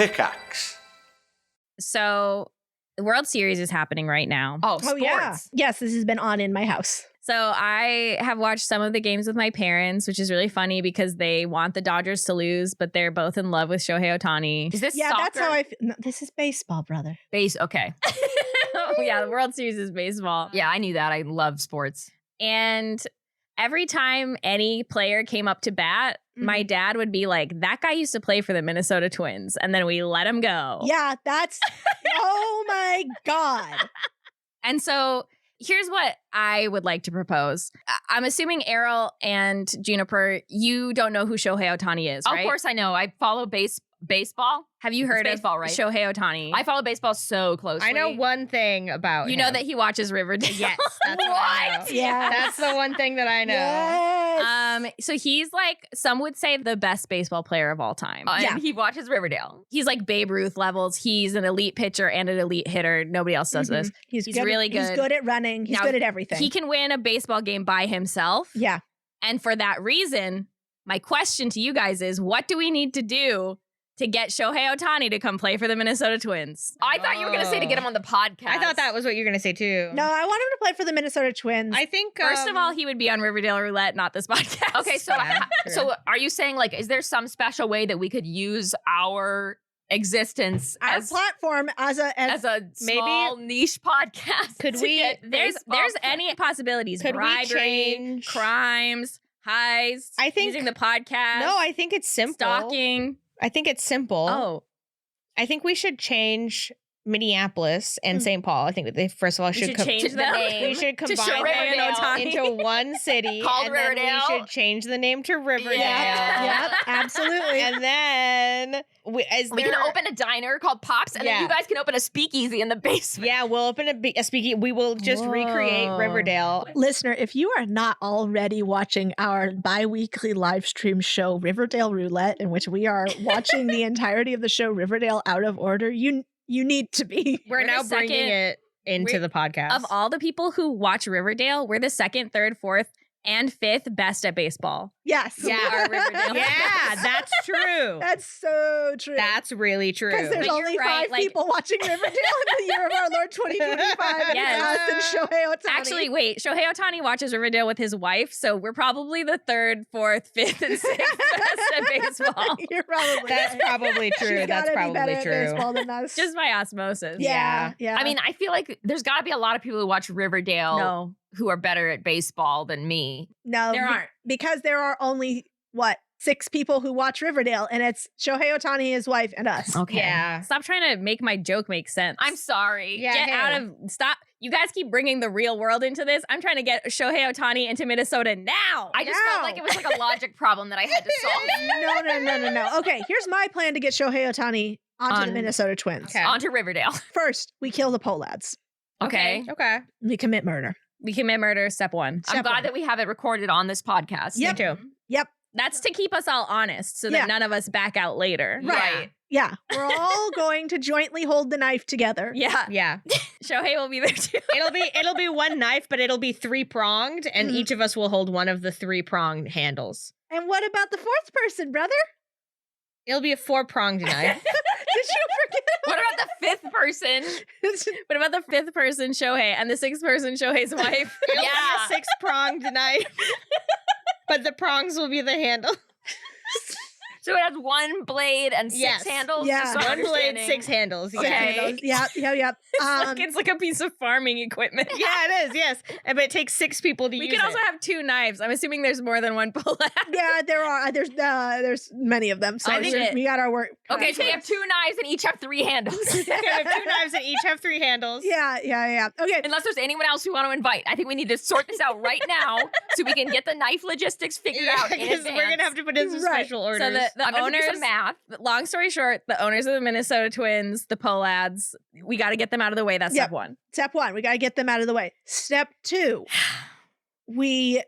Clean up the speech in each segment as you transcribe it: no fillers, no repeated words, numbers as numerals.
Pickaxe. So the World Series is happening right now. Oh, sports. yeah. Yes, this has been on in my house. So I have watched some of the games with my parents, which is really funny because they want the Dodgers to lose, but they're both in love with Shohei Ohtani. Is this Yeah, soccer? that's how I feel. No, this is baseball, brother. Okay. Yeah, the World Series is baseball. Yeah, I knew that. I love sports. And every time any player came up to bat, my dad would be like, that guy used to play for the Minnesota Twins. And then we let him go. Yeah, that's, oh my God. And so here's what I would like to propose. I'm assuming Errol and Juniper, you don't know who Shohei Ohtani is, right? Of course I know. I follow baseball. Have you heard It's baseball, of right? Shohei Ohtani? I follow baseball so closely. I know one thing about You him. know that he watches Riverdale? Yes, that's what I know. Yeah. That's the one thing that I know. Yes. So he's like, some would say the best baseball player of all time. And Yeah. he watches Riverdale. He's like Babe Ruth levels. He's an elite pitcher and an elite hitter. Nobody else does this. He's He's good, really He's good. good at running. He's Now, good at everything. He can win a baseball game by himself. Yeah. And for that reason, my question to you guys is, what do we need to do to get Shohei Ohtani to come play for the Minnesota Twins? I thought you were going to say to get him on the podcast. I thought that was what you were going to say too. No, I want him to play for the Minnesota Twins. I think First of all, he would be on Riverdale Roulette, not this podcast. Okay, so Yeah, true. so are you saying like, is there some special way that we could use our existence our as platform as a a small niche podcast? Could to we- get there's baseball any possibilities. Could we Bribery, change- crimes, highs, I think- using the podcast. No, I think it's simple. stalking. I think it's simple. Oh, I think we should change Minneapolis and St. Paul. I think they first of all we should should change the them. name we should to combine Shohei them and Ohtani. into one city, Called and then Riverdale. we should change the name to Riverdale. Yeah. Yep, absolutely. And then we can open a diner called Pops, and then Yeah. you guys can open a speakeasy in the basement. Yeah, we'll open a speakeasy. We will just recreate Whoa. Riverdale. Listener, if you are not already watching our bi-weekly live stream show, Riverdale Roulette, in which we are watching the entirety of the show Riverdale out of order, you need to be. We're We're now the bringing second- it into we're- the podcast. Of all the people who watch Riverdale, we're the second, third, fourth, and fifth best at baseball. Yes. Yeah, our Riverdale. yeah, that's true. That's so true. That's really true. because there's But only you're right, 5 like- people watching Riverdale in the year of our Lord 2025. And Yes. it's us and Shohei Ohtani. Actually, wait, Shohei Ohtani watches Riverdale with his wife, so we're probably the third, fourth, fifth, and sixth best at baseball. You're probably That's right. probably true. She's That's gotta be better probably at true. baseball than us. Just by osmosis. yeah. I mean, I feel like there's got to be a lot of people who watch Riverdale No, who are better at baseball than me. no, there aren't. because there are only 6 people who watch Riverdale, and it's Shohei Ohtani, his wife, and us. Okay. Yeah. Stop trying to make my joke make sense. I'm sorry. Yeah. Get hey. out of stop. You guys keep bringing the real world into this. I'm trying to get Shohei Ohtani into Minnesota now. I just felt like it was like a logic problem that I had to solve. No. Okay, here's my plan to get Shohei Ohtani onto the On- Minnesota Twins. Okay. On to Riverdale. First, we kill the Pohlads. Okay. Okay. We commit murder. We commit murder, step one. I'm Step glad one. that we have it recorded on this podcast. Yep. Me too. Yep. That's to keep us all honest so that Yeah. none of us back out later. Right. Yeah. We're all going to jointly hold the knife together. Yeah. Yeah. Shohei will be there too. It'll be one knife, but it'll be 3-pronged, and Mhm. each of us will hold one of the 3-pronged handles. And what about the 4th person, brother? It'll be a 4-pronged knife. Did you forget? What about the fifth person? What about the 5th person, Shohei, and the 6th person, Shohei's wife? It'll Yeah. be a 6-pronged knife. But the prongs will be the handle. So it has one blade and 6 Yes. handles? Yeah. Just so I'm One blade, understanding. 6 handles. Yeah. Okay. Yep. It's like a piece of farming equipment. Yeah, it is. Yes, but it takes 6 people to We use could also it. have 2 knives. I'm assuming there's more than one Pohlad. yeah, there are. There's many of them. So I think we got our work. cut Okay, out so for we have us. 2 knives and each have 3 handles. Okay, we have 2 knives and each have 3 handles. Yeah. Okay. Unless there's anyone else we want to invite. I think we need to sort this out right now so we can get the knife logistics figured out in because advance. we're gonna have to put in some Right. special orders. So the I'm gonna do owners, some math. long story short, the owners of the Minnesota Twins, the Pohlads, we got to get them out of the way. That's Yep. step 1. Step 1, we got to get them out of the way. Step 2, we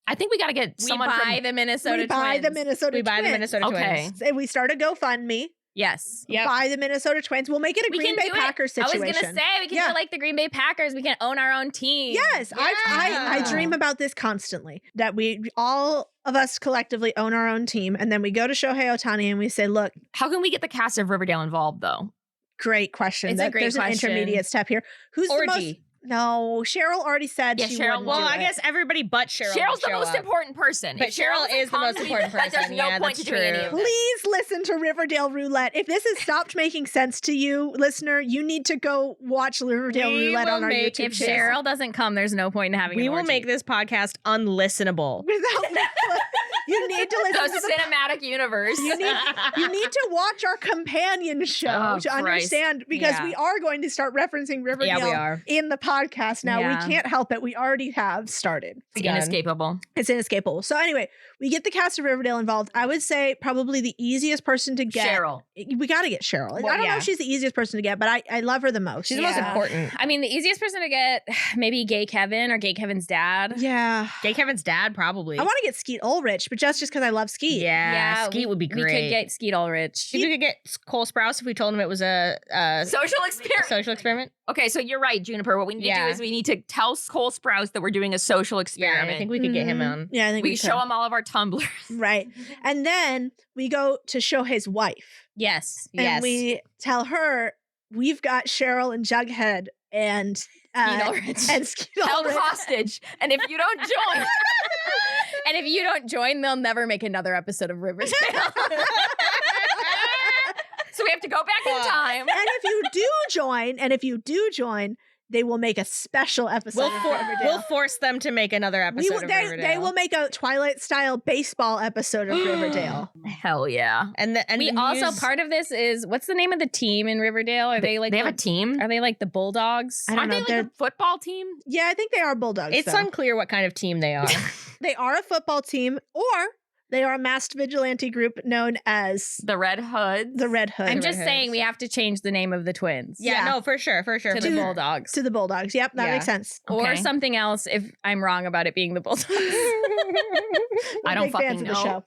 I think we got to get We someone buy from... the Minnesota buy Twins. the Minnesota we buy the Twins. Minnesota Okay. Twins. And we start a GoFundMe. Yes. Yep. by the Minnesota Twins. We'll make it a We Green can Bay do it. Packers I situation. was going to say, we can Yeah. do like the Green Bay Packers. We can own our own team. Yes, I dream about this constantly. That we all of us collectively own our own team, and then we go to Shohei Ohtani and we say, "Look, How can we get the cast of Riverdale involved, though? great question. It's a great There's question. an intermediate step here. Who's the most? Orgy. No, Cheryl already said Yeah, she Cheryl- wouldn't Well, do I it. guess everybody but Cheryl. Cheryl's would the show most up. important person. But If Cheryl doesn't is the come, most important There's person. no Yeah, point that's to doing any true. of this. Please listen to Riverdale Roulette. If this has stopped making sense to you, listener, you need to go watch Riverdale We Roulette will on our make- YouTube If channel. Cheryl doesn't come, there's no point in having We an will orgy. make this podcast unlistenable. You need to The listen to the cinematic universe. you need to watch our companion show Oh, to Christ. understand, because Yeah. we are going to start referencing Riverdale Yeah, we are. in the podcast now. Yeah. We can't help it. We already have started. It's Done. inescapable. It's inescapable. So anyway, we get the cast of Riverdale involved. I would say probably the easiest person to get. Cheryl. We got to get Cheryl. Well, I don't know yeah. if she's the easiest person to get, but I love her the most. She's the most Yeah. important. I mean, the easiest person to get, maybe Gay Kevin or Gay Kevin's dad. Yeah. Gay Kevin's dad, probably. I want to get Skeet Ulrich, but just because I love Skeet. Yeah, Skeet would be great. We could get Skeet Ulrich. Maybe we could get Cole Sprouse if we told him it was a Social experiment. social experiment. Okay, so you're right, Juniper. What we need to do Yeah. is we need to tell Cole Sprouse that we're doing a social Yeah, experiment. I think we could get him Mhm. on. Yeah, I think we we show could. him all of our Tumblrs. Right. And then we go to Shohei's wife. Yes. And we tell her we've got Cheryl and Jughead and Skeet Ulrich. and Skeet Held Ulrich. hostage. And if you don't join, And if you don't join, they'll never make another episode of Riverdale. so we have to go back in time. And if you do join, they will make a special episode We'll, of for- Riverdale. we'll force them to make another episode of they Riverdale. will make a Twilight style baseball episode of Riverdale. Hell yeah. and we then also, use- part of this is, what's the name of the team in Riverdale? Are they like They have the, a team? Are they like the Bulldogs? I don't Aren't know. they like They're- a football team? Yeah, I think they are Bulldogs. It's though. unclear what kind of team they are. They are a football team, or they are a masked vigilante group known as The Red Hoods. the Red Hood. I'm Red just Hoods. saying we have to change the name of the twins. Yeah, Yeah. no, for sure. To the Bulldogs. to the Bulldogs. Yep, that Yeah. makes sense. Or Okay. something else if I'm wrong about it being the Bulldogs. We're I don't big fans fucking of the know. show.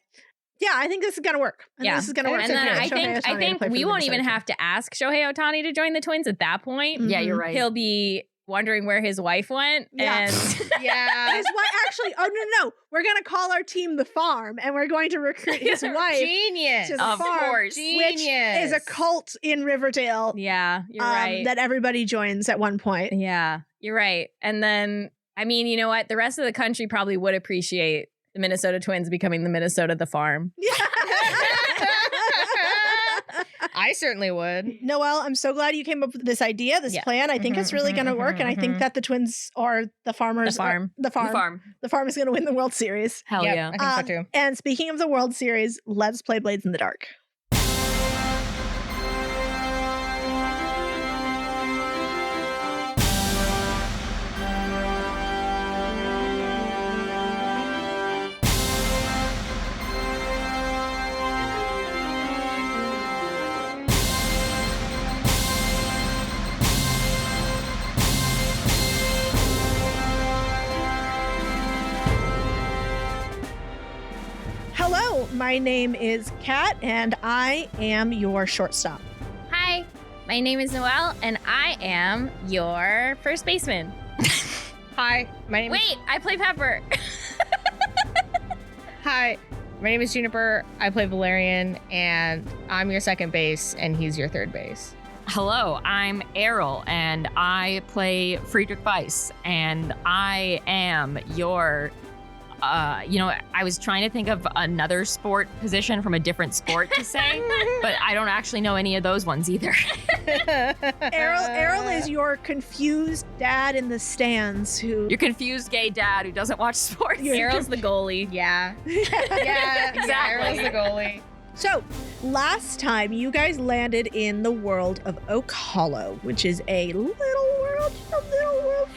Yeah, I think this is gonna work. I think Yeah. this is gonna work. And to then get I Shohei think Ohtani to play for we the won't even Minnesota have to ask Shohei Ohtani to join the twins at that point. Twins. Yeah, you're Mhm. right. He'll be wondering where his wife went. Yeah. And Yeah. His wife, actually, no. We're gonna call our team the Farm, and we're going to recruit his wife Genius. to the Of Farm, course. which is a cult in Riverdale. yeah, you're right. That everybody joins at one point. Yeah, you're right. And then, I mean, you know what? The rest of the country probably would appreciate the Minnesota Twins becoming the Minnesota the Farm. I certainly would. Noelle, I'm so glad you came up with this idea, this Yeah. plan. I think Mhm, it's really mhm, going to work, and I think mhm. that the Twins or the Farmers, The Farm. the Farm, the Farm is going to win the World Series. Hell Yep, yeah. I think so too. And speaking of the World Series, let's play Blades in the Dark. Hello, my name is Kat, and I am your shortstop. Hi, my name is Noelle, and I am your first baseman. Hi, my name is Wait, I play Pepper. Hi, my name is Juniper. I play Valerian, and I'm your second base, and he's your third base. Hello, I'm Errol, and I play Friedrich Weiss, and I am your. I was trying to think of another sport position from a different sport to say, but I don't actually know any of those ones either. Errol is your confused dad in the stands who Your confused gay dad who doesn't watch sports. Errol's the goalie. Yeah. Yeah, Exactly. Errol's the goalie. So, last time you guys landed in the world of Oak Hollow, which is a little world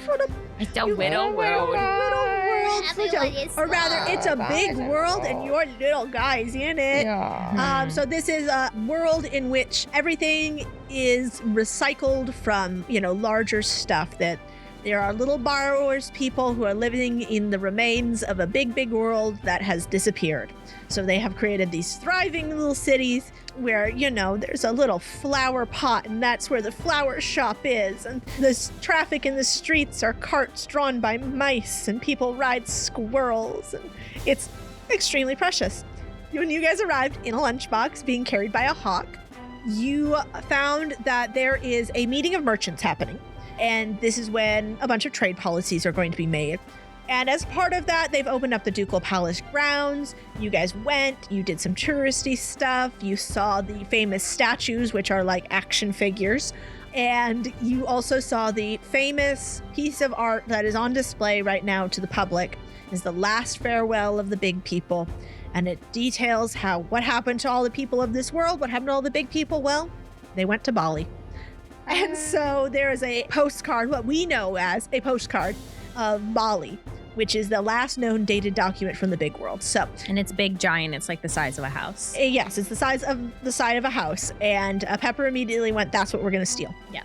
full of It's a You widow world. little world. Everyone is Or rather, it's a big small. world and your little guy's in it. Yeah. So this is a world in which everything is recycled from, larger stuff that There are little borrowers, people who are living in the remains of a big, big world that has disappeared. So they have created these thriving little cities where, you know, there's a little flower pot and that's where the flower shop is. And this traffic in the streets are carts drawn by mice and people ride squirrels. And it's extremely precious. When you guys arrived in a lunchbox being carried by a hawk, you found that there is a meeting of merchants happening. And this is when a bunch of trade policies are going to be made. And as part of that, they've opened up the Ducal Palace grounds. You guys went, you did some touristy stuff. You saw the famous statues, which are like action figures. And you also saw the famous piece of art that is on display right now to the public. Is the last farewell of the big people. And it details what happened to all the people of this world. What happened to all the big people? Well, they went to Bali. And so there is a postcard, what we know as a postcard of Bali, which is the last known dated document from the big world. So, and it's big, giant. It's like the size of a house. Yes, it's the size of the side of a house. And Pepper immediately went, that's what we're going to steal. Yeah.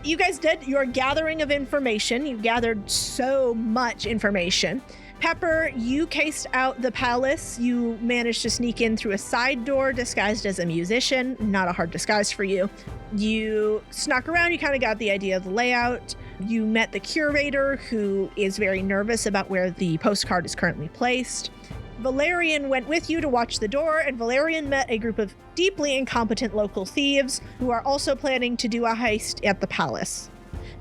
You guys did your gathering of information. You gathered so much information. Pepper, you cased out the palace. You managed to sneak in through a side door disguised as a musician. Not a hard disguise for you. You snuck around. You kind of got the idea of the layout. You met the curator, who is very nervous about where the postcard is currently placed. Valerian went with you to watch the door, and Valerian met a group of deeply incompetent local thieves who are also planning to do a heist at the palace.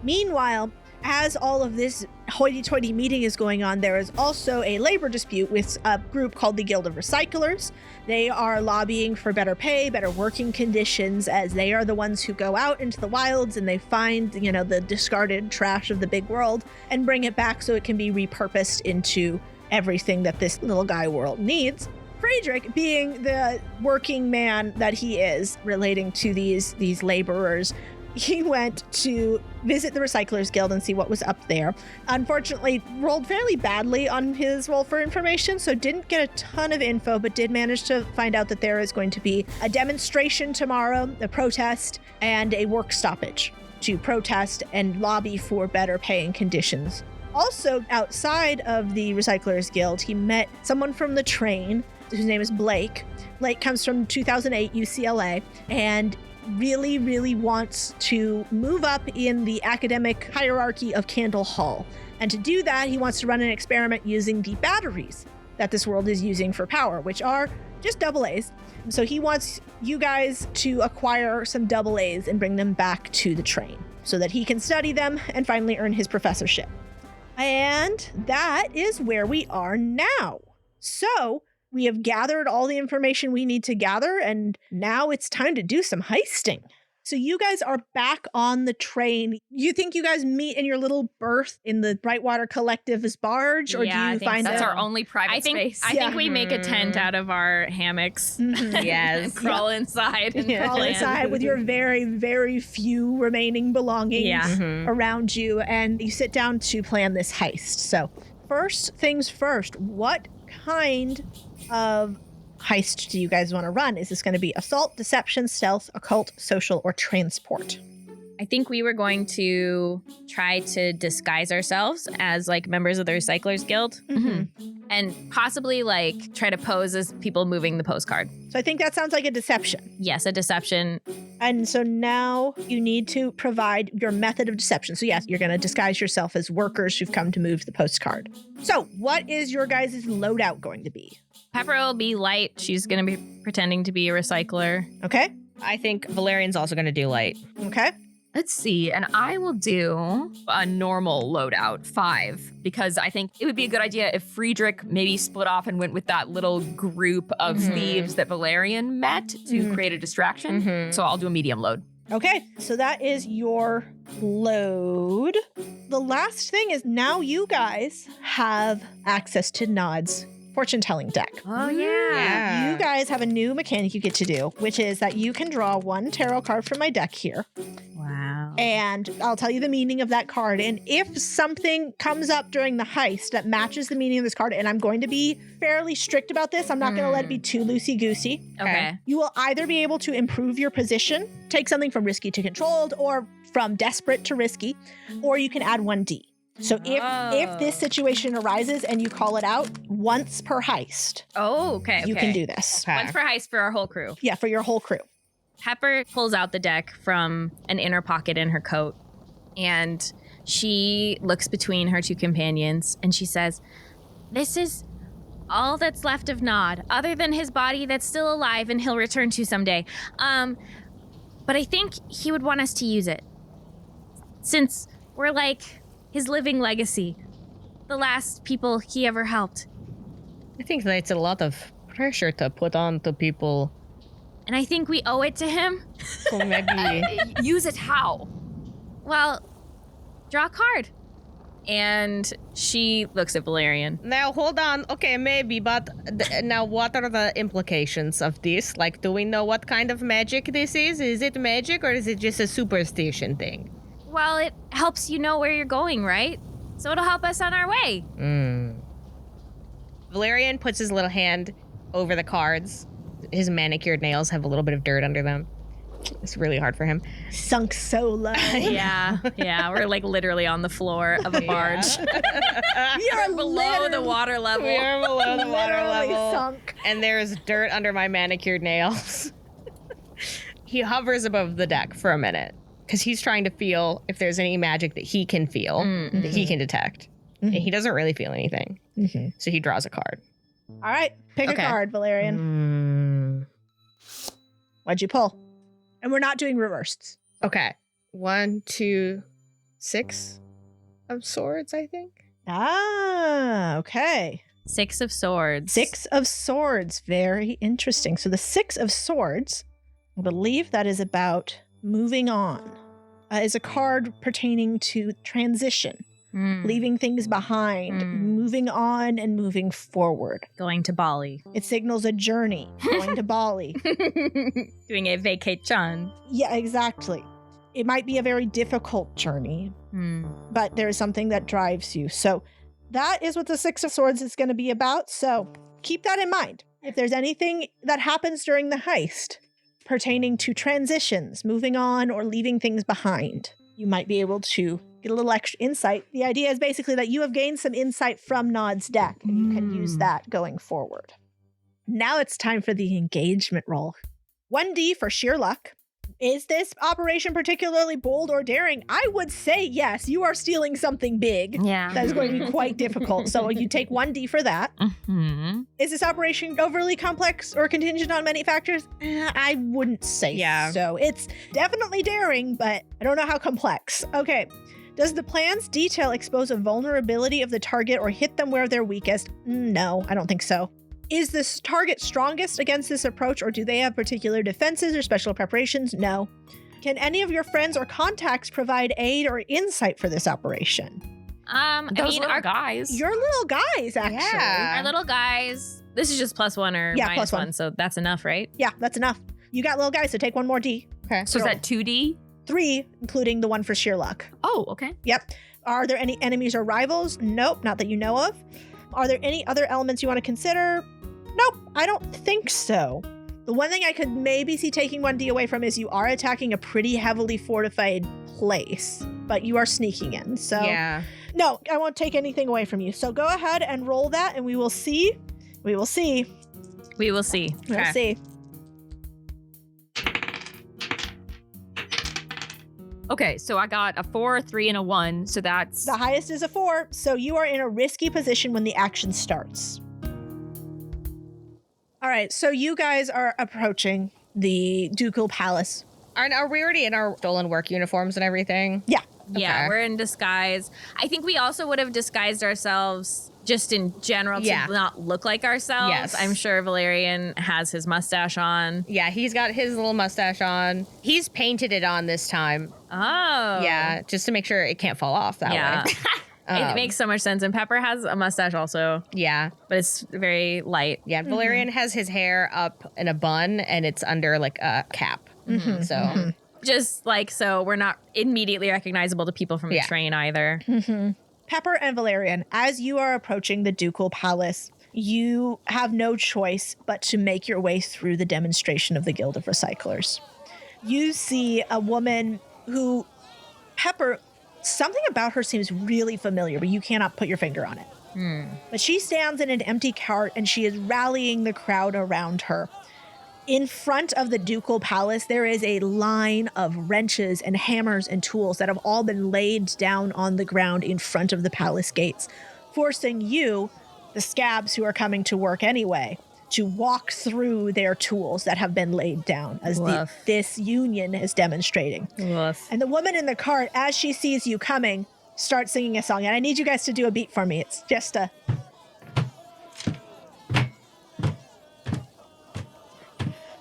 Meanwhile, as all of this hoity-toity meeting is going on, there is also a labor dispute with a group called the Guild of Recyclers. They are lobbying for better pay, better working conditions, as they are the ones who go out into the wilds and they find, you know, the discarded trash of the big world and bring it back so it can be repurposed into everything that this little guy world needs. Friedrich, being the working man that he is, relating to these laborers, he went to visit the Recyclers Guild and see what was up there. Unfortunately, rolled fairly badly on his roll for information, so didn't get a ton of info, but did manage to find out that there is going to be a demonstration tomorrow, a protest, and a work stoppage to protest and lobby for better pay and conditions. Also, outside of the Recyclers Guild, he met someone from the train, whose name is Blake. Blake comes from 2008 UCLA, and really, really wants to move up in the academic hierarchy of Candle Hall. And to do that, he wants to run an experiment using the batteries that this world is using for power, which are just AA's. So he wants you guys to acquire some AA's and bring them back to the train so that he can study them and finally earn his professorship. And that is where we are now. So we have gathered all the information we need to gather, and now it's time to do some heisting. So you guys are back on the train. You think you guys meet in your little berth in the Brightwater Collective's barge, or do you find that's our only private space? I think we make a tent out of our hammocks. Yes. And crawl inside. And crawl inside with your very, very few remaining belongings around you, and you sit down to plan this heist. So first things first, what kind of heist do you guys want to run? Is this going to be assault, deception, stealth, occult, social, or transport? I think we were going to try to disguise ourselves as like members of the Recyclers Guild and possibly like try to pose as people moving the postcard. So I think that sounds like a deception. Yes, a deception. And so now you need to provide your method of deception. So yes, you're going to disguise yourself as workers who've come to move the postcard. So what is your guys' loadout going to be? Pepper will be light. She's going to be pretending to be a recycler. Okay. I think Valerian's also going to do light. Okay. Let's see, and I will do a normal loadout, 5, because I think it would be a good idea if Friedrich maybe split off and went with that little group of thieves that Valerian met to create a distraction. So I'll do a medium load. Okay, so that is your load. The last thing is now you guys have access to Nod's fortune-telling deck. Oh, yeah. You guys have a new mechanic you get to do, which is that you can draw one tarot card from my deck here. Wow. And I'll tell you the meaning of that card. And if something comes up during the heist that matches the meaning of this card, and I'm going to be fairly strict about this, I'm not going to let it be too loosey-goosey. Okay. You will either be able to improve your position, take something from risky to controlled, or from desperate to risky, or you can add 1D. So if this situation arises and you call it out once per heist, you can do this. Okay. Once per heist for our whole crew. Yeah, for your whole crew. Pepper pulls out the deck from an inner pocket in her coat, and she looks between her two companions, and she says, "This is all that's left of Nod, other than his body that's still alive and he'll return to someday. But I think he would want us to use it, since we're like his living legacy, the last people he ever helped. I think that's a lot of pressure to put on to people. And I think we owe it to him. So maybe Use it how? Well, draw a card." And she looks at Valerian. now hold on. Okay, maybe, but now what are the implications of this? Like, do we know what kind of magic this is? Is it magic or is it just a superstition thing? Well, it helps you know where you're going, right? So it'll help us on our way. Valerian puts his little hand over the cards. His manicured nails have a little bit of dirt under them. It's really hard for him. Sunk so low. Yeah, we're like literally on the floor of a barge. You're Below the water level. We are below the water literally level. sunk. And there's dirt under my manicured nails. He hovers above the deck for a minute because he's trying to feel if there's any magic that he can feel, that he can detect. And he doesn't really feel anything. So he draws a card. All right, pick a card, Valerian. What'd you pull? And we're not doing reversed. Okay. 1, 2, 6 of swords, I think. Ah, okay. 6 of Swords. 6 of Swords. Very interesting. So the 6 of Swords, I believe that is about moving on. Is a card pertaining to transition, leaving things behind, moving on and moving forward. Going to Bali. It signals a journey, going to Bali. Doing a vacation. Yeah, exactly. It might be a very difficult journey, but there is something that drives you. So that is what the 6 of Swords is going to be about. So keep that in mind. If there's anything that happens during the heist pertaining to transitions, moving on or leaving things behind, you might be able to get a little extra insight. The idea is basically that you have gained some insight from Nod's deck, and you can use that going forward. Now it's time for the engagement roll. 1D for sheer luck. Is this operation particularly bold or daring? I would say yes. You are stealing something big. Yeah. That is going to be quite difficult. So you take 1D for that. Is this operation overly complex or contingent on many factors? I wouldn't say so. It's definitely daring, but I don't know how complex. Okay. Does the plan's detail expose a vulnerability of the target or hit them where they're weakest? No, I don't think so. Is this target strongest against this approach, or do they have particular defenses or special preparations? No. Can any of your friends or contacts provide aid or insight for this operation? Our guys. Your little guys, actually. Yeah. Our little guys. This is just +1 or Yeah, +1. -1, so that's enough, right? Yeah, that's enough. You got little guys, so take 1 more D. Okay. So is that 2D? 3, including the one for sheer luck. Oh, okay. Yep. Are there any enemies or rivals? Nope, not that you know of. Are there any other elements you want to consider? Nope, I don't think so. The one thing I could maybe see taking 1D away from is you are attacking a pretty heavily fortified place, but you are sneaking in. So no, I won't take anything away from you. So go ahead and roll that and we will see. We will see. We will see. We'll see. Okay, so I got a 4, a 3, and a 1. So that's The highest is a 4, so you are in a risky position when the action starts. All right, so you guys are approaching the ducal palace. Are we already in our stolen work uniforms and everything? Yeah. Yeah, Okay. we're in disguise. I think we also would have disguised ourselves just in general to not look like ourselves. Yes. I'm sure Valerian has his mustache on. Yeah, he's got his little mustache on. He's painted it on this time. Oh. Yeah, just to make sure it can't fall off that way. It makes so much sense. And Pepper has a mustache also, Yeah. but it's very light. Yeah, Valerian has his hair up in a bun and it's under like a cap. So Just like so we're not immediately recognizable to people from the train either. Pepper and Valerian, as you are approaching the ducal palace, you have no choice but to make your way through the demonstration of the Guild of Recyclers. You see a woman who Pepper Something about her seems really familiar, but you cannot put your finger on it. But she stands in an empty cart and she is rallying the crowd around her. In front of the ducal palace, there is a line of wrenches and hammers and tools that have all been laid down on the ground in front of the palace gates, forcing you, the scabs who are coming to work anyway, to walk through their tools that have been laid down as this union is demonstrating. And the woman in the cart, as she sees you coming, starts singing a song. And I need you guys to do a beat for me. It's just a...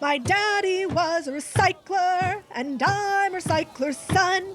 My daddy was a recycler, and I'm a recycler's son.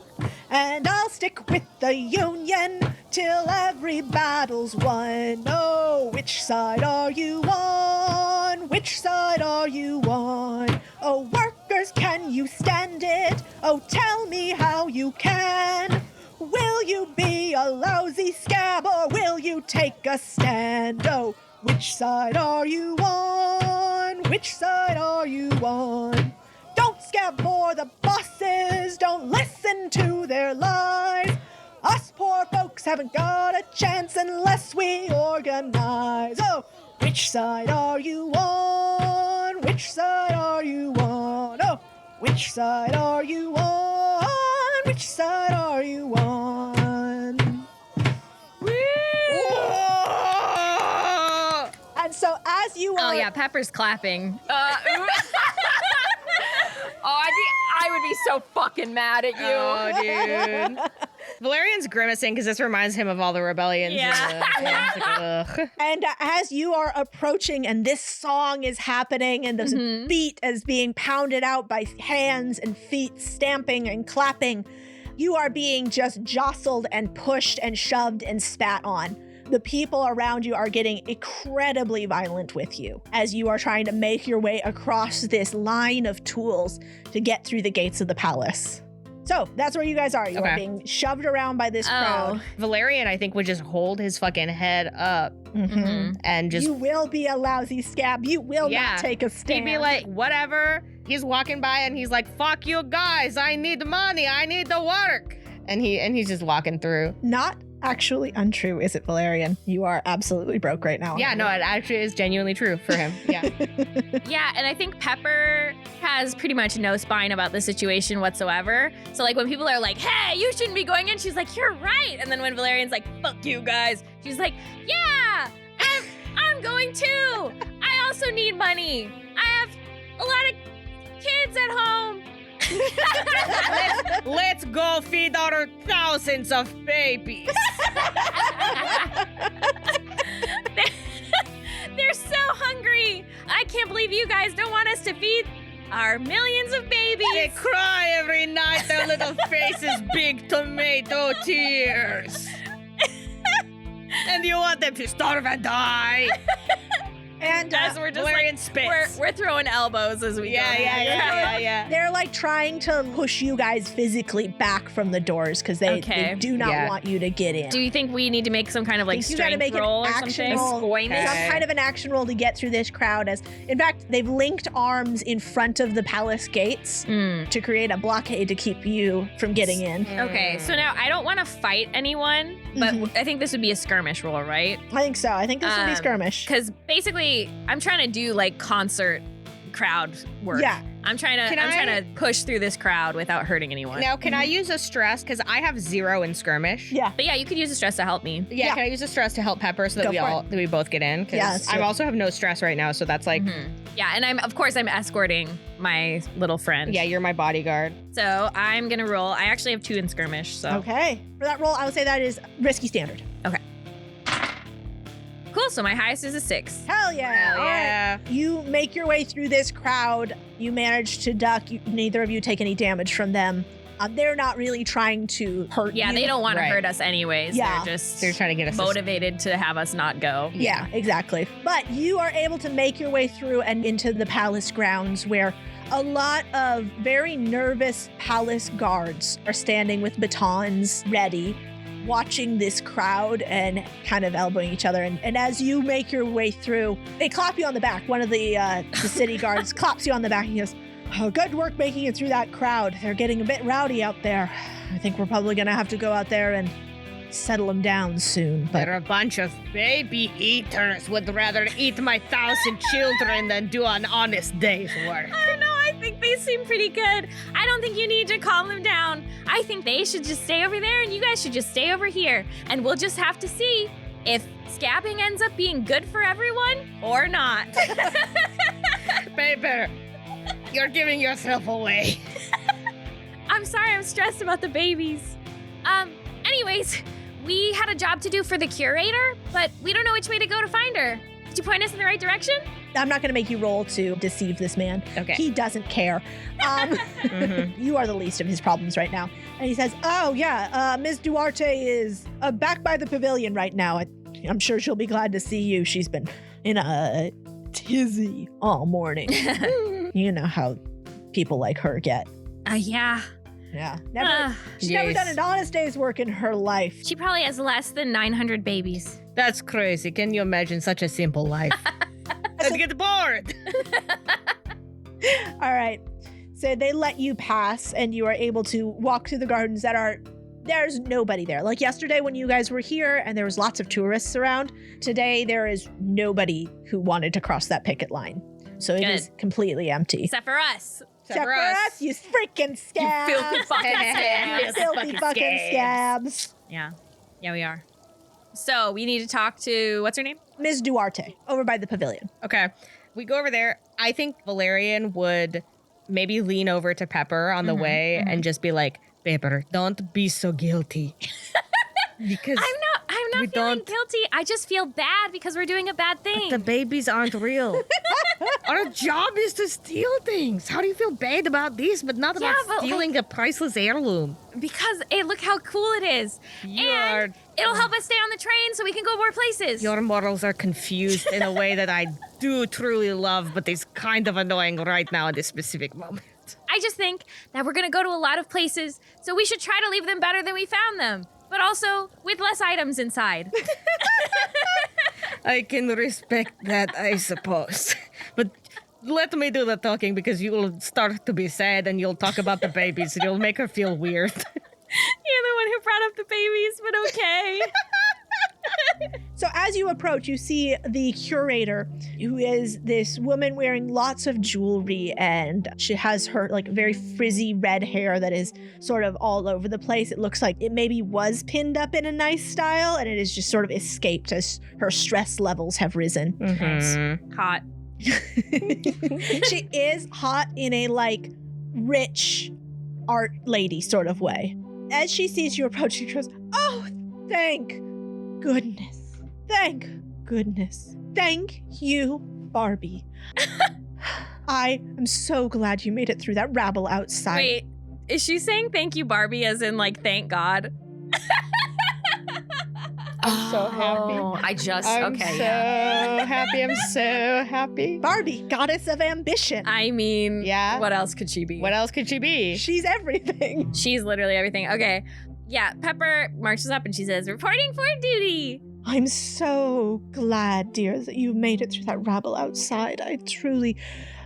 And I'll stick with the union till every battle's won. Oh, which side are you on? Which side are you on? Oh, workers, can you stand it? Oh, tell me how you can. Will you be a lousy scab, or will you take a stand? Oh, which side are you on? Which side are you on? Don't scab for the bosses, don't listen to their lies. Us poor folks haven't got a chance unless we organize. Oh, which side are you on? Which side are you on? Oh, which side are you on? Which side are you on? And so as you are... Oh, yeah, Pepper's clapping. I would be so fucking mad at you. Oh, dude. Valerian's grimacing because this reminds him of all the rebellions. And as you are approaching and this song is happening and this beat is being pounded out by hands and feet stamping and clapping, you are being just jostled and pushed and shoved and spat on. The people around you are getting incredibly violent with you as you are trying to make your way across this line of tools to get through the gates of the palace. So that's where you guys are. You are being shoved around by this crowd. Valerian, I think, would just hold his fucking head up and just... You will be a lousy scab. You will not take a stand. He'd be like, whatever. He's walking by and he's like, fuck you guys. I need money. I need the work. And he's just walking through. Not actually untrue, is it, Valerian? You are absolutely broke right now. Yeah, no, it actually is genuinely true for him. Yeah. Yeah, and I think Pepper has pretty much no spine about the situation whatsoever. So, like, when people are like, hey, you shouldn't be going in, she's like, you're right. And then when Valerian's like, fuck you guys, she's like, yeah, I'm going too. I also need money. I have a lot of kids at home. Let's go feed our thousands of babies. They're so hungry. I can't believe you guys don't want us to feed our millions of babies. They cry every night, their little faces, big tomato tears. And you want them to starve and die. And as we're just Valerian like, spits. we're throwing elbows as we go. Yeah. They're like trying to push you guys physically back from the doors because they do not want you to get in. Do you think we need to make some kind of like you gotta strength make an roll or action something? roll, Okay. some kind of an action roll to get through this crowd. As in fact, they've linked arms in front of the palace gates to create a blockade to keep you from getting in. Okay, so now I don't want to fight anyone, but I think this would be a skirmish roll, right? I think so. I think this would be skirmish. Because basically, I'm trying to do like concert crowd work. Yeah. I'm trying to push through this crowd without hurting anyone. Now, can I use a stress? Because I have 0 in skirmish. Yeah. But yeah, you could use the stress to help me. Yeah, can I use a stress to help Pepper so that we both get in? Yeah, Because I also have no stress right now, so that's like... Yeah, and I'm escorting my little friend. Yeah, you're my bodyguard. So I'm gonna roll. I actually have 2 in skirmish, so. Okay. For that roll, I would say that is risky standard. Okay. Cool, so my highest is a 6. Hell yeah. Hell All yeah. right. You make your way through this crowd. You manage to duck. Neither of you take any damage from them. They're not really trying to hurt you. Yeah, they don't want to Right. hurt us anyways. Yeah. They're trying to get us motivated to have us not go. Yeah, exactly. But you are able to make your way through and into the palace grounds where a lot of very nervous palace guards are standing with batons ready, watching this crowd and kind of elbowing each other. And as you make your way through, they clap you on the back. One of the city guards claps you on the back and he goes, Oh, good work making it through that crowd. They're getting a bit rowdy out there. I think we're probably going to have to go out there and settle them down soon. But They're a bunch of baby eaters. Would rather eat my 1,000 children than do an honest day's work. I don't know. I think they seem pretty good. I don't think you need to calm them down. I think they should just stay over there and you guys should just stay over here. And we'll just have to see if scabbing ends up being good for everyone or not. Pepper, you're giving yourself away. I'm sorry, I'm stressed about the babies. Anyways, we had a job to do for the curator, but we don't know which way to go to find her. Could you point us in the right direction? I'm not going to make you roll to deceive this man. Okay. He doesn't care. You are the least of his problems right now. And he says, oh, yeah, Ms. Duarte is back by the pavilion right now. I'm sure she'll be glad to see you. She's been in a tizzy all morning. You know how people like her get. Yeah. Yeah. She's never done an honest day's work in her life. She probably has less than 900 babies. That's crazy. Can you imagine such a simple life? I'd get bored. All right. So they let you pass and you are able to walk through the gardens there's nobody there. Like yesterday when you guys were here and there was lots of tourists around, today there is nobody who wanted to cross that picket line. So it is completely empty. Except for us. Except for us, you freaking scabs. You filthy fucking scabs. Filthy fucking scabs. Yeah. Yeah, we are. So we need to talk to, what's her name? Ms. Duarte, over by the pavilion. Okay. We go over there. I think Valerian would maybe lean over to Pepper on the way and just be like, Pepper, don't be so guilty. Because I'm not feeling guilty. I just feel bad because we're doing a bad thing. the babies aren't real. Our job is to steal things. How do you feel bad about this, but not about stealing a priceless heirloom? Because, hey, look how cool it is. And it'll help us stay on the train so we can go more places. Your morals are confused in a way that I do truly love, but is kind of annoying right now in this specific moment. I just think that we're going to go to a lot of places, so we should try to leave them better than we found them. But also with less items inside. I can respect that, I suppose. But let me do the talking because you will start to be sad and you'll talk about the babies and you'll make her feel weird. You're the one who brought up the babies, but okay. So as you approach, you see the curator, who is this woman wearing lots of jewelry, and she has her like very frizzy red hair that is sort of all over the place. It looks like it maybe was pinned up in a nice style, and it has just sort of escaped as her stress levels have risen. Mm-hmm. Hot. She is hot in a like rich art lady sort of way. As she sees you approach, she goes, "Oh, thank goodness. Thank goodness. Thank you, Barbie. I am so glad you made it through that rabble outside." Wait, is she saying thank you, Barbie, as in like thank God? I'm so happy. I'm so happy. Barbie, goddess of ambition. I mean, Yeah. what else could she be? What else could she be? She's everything. She's literally everything. Okay. Yeah, Pepper marches up and she says, "Reporting for duty." I'm so glad, dear, that you made it through that rabble outside. I truly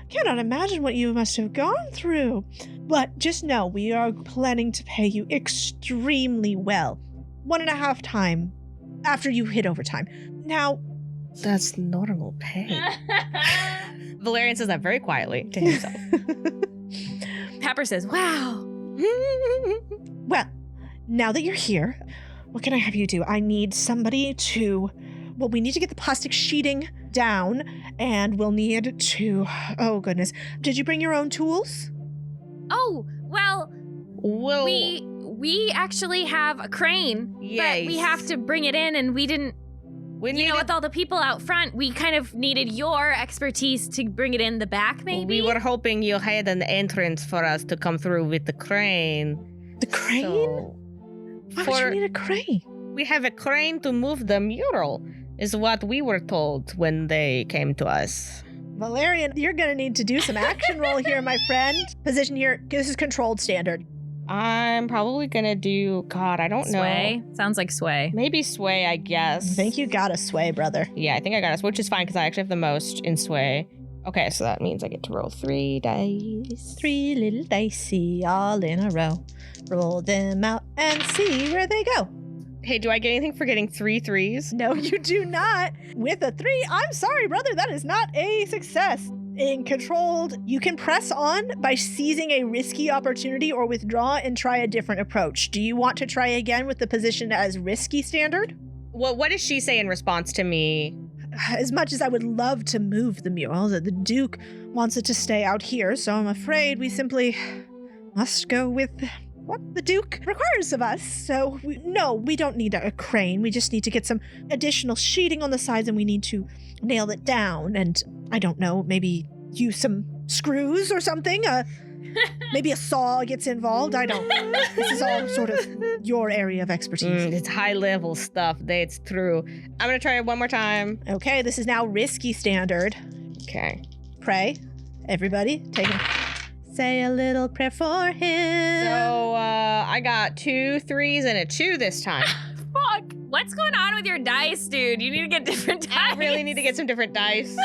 cannot imagine what you must have gone through. But just know, we are planning to pay you extremely well. 1.5 times after you hit overtime. Now, That's normal pay. Valerian says that very quietly to himself. Pepper says, "Wow." well, now that you're here, what can I have you do? I need somebody to... Well, we need to get the plastic sheeting down, and we'll need to... Oh, goodness. Did you bring your own tools? Oh, well, Well, we actually have a crane, but we have to bring it in, and we didn't, with all the people out front, we kind of needed your expertise to bring it in the back, maybe? We were hoping you had an entrance for us to come through with the crane. The crane? So, Why would you need a crane? we have a crane to move the mural, is what we were told when they came to us. Valerian, you're going to need to do some action roll here, my friend. Position here. This is controlled standard. I'm probably gonna do, God, I don't Sway? know. Sounds like sway. Maybe sway, I I guess. think you got a sway, brother. Yeah, I think I got us, which is fine because I actually have the most in sway. Okay, so that means I get to roll 3 dice. 3 little dicey all in a row. Roll them out and see where they go. Hey, do I get anything for getting 3 threes? No, you do not. With a 3, I'm sorry, brother, that is not a success. In controlled, you can press on by seizing a risky opportunity or withdraw and try a different approach. Do you want to try again with the position as risky standard? Well, what does she say in response to me? As much as I would love to move the mural, the Duke wants it to stay out here, so I'm afraid we simply must go with what the Duke requires of us. So, we don't need a crane. We just need to get some additional sheeting on the sides, and we need to nail it down. And I don't know, maybe use some screws or something. Maybe a saw gets involved. I don't. This is all sort of your area of expertise. It's high level stuff. That's true. I'm going to try it one more time. Okay, this is now risky standard. Okay. Pray. Everybody, say a little prayer for him. So, I got 2 3s and a 2 this time. Fuck. What's going on with your dice, dude? You need to get different dice. I really need to get some different dice.